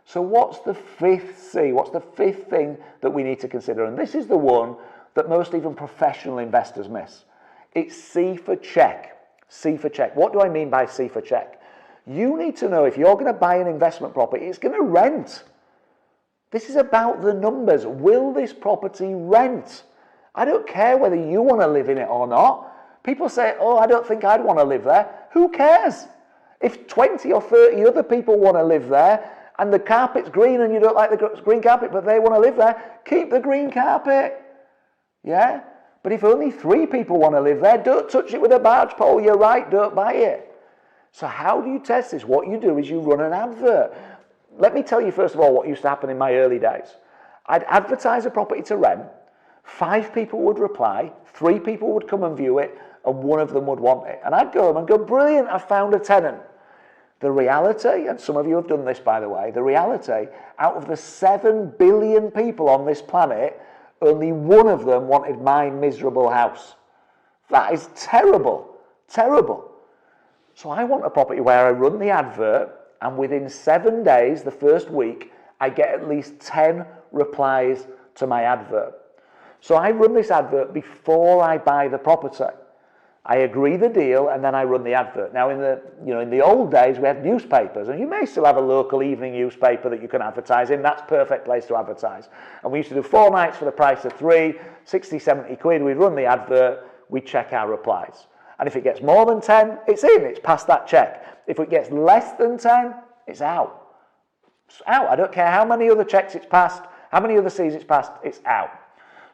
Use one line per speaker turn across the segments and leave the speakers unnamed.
So what's the fifth C? What's the fifth thing that we need to consider? And this is the one that most even professional investors miss. It's C for check. C for check. What do I mean by C for check? You need to know if you're going to buy an investment property, it's going to rent. This is about the numbers. Will this property rent? I don't care whether you want to live in it or not. People say, oh, I don't think I'd want to live there. Who cares? If 20 or 30 other people want to live there and the carpet's green and you don't like the green carpet but they want to live there, keep the green carpet. Yeah? But if only 3 people want to live there, don't touch it with a barge pole. You're right, don't buy it. So how do you test this? What you do is you run an advert. Let me tell you first of all what used to happen in my early days. I'd advertise a property to rent, 5 people would reply, 3 people would come and view it, and 1 of them would want it. And I'd go home and go, brilliant, I've found a tenant. The reality, and some of you have done this by the way, the reality, out of the 7 billion people on this planet, only 1 of them wanted my miserable house. That is terrible, terrible. So I want a property where I run the advert and within 7 days, the first week, I get at least 10 replies to my advert. So I run this advert before I buy the property. I agree the deal and then I run the advert. Now in the old days we had newspapers, and you may still have a local evening newspaper that you can advertise in. That's a perfect place to advertise. And we used to do 4 nights for the price of 3, 60, 70 quid. We'd run the advert, we'd check our replies. And if it gets more than 10, it's in, it's past that check. If it gets less than 10, it's out. It's out. I don't care how many other checks it's passed, how many other C's it's passed, it's out.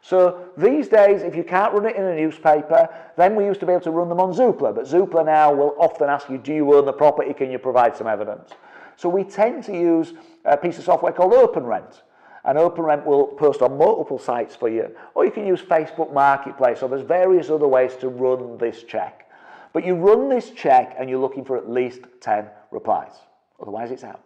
So these days, if you can't run it in a newspaper, then we used to be able to run them on Zoopla. But Zoopla now will often ask you, do you own the property? Can you provide some evidence? So we tend to use a piece of software called OpenRent. And OpenRent will post on multiple sites for you. Or you can use Facebook Marketplace, or there's various other ways to run this check. But you run this check and you're looking for at least 10 replies. Otherwise, it's out.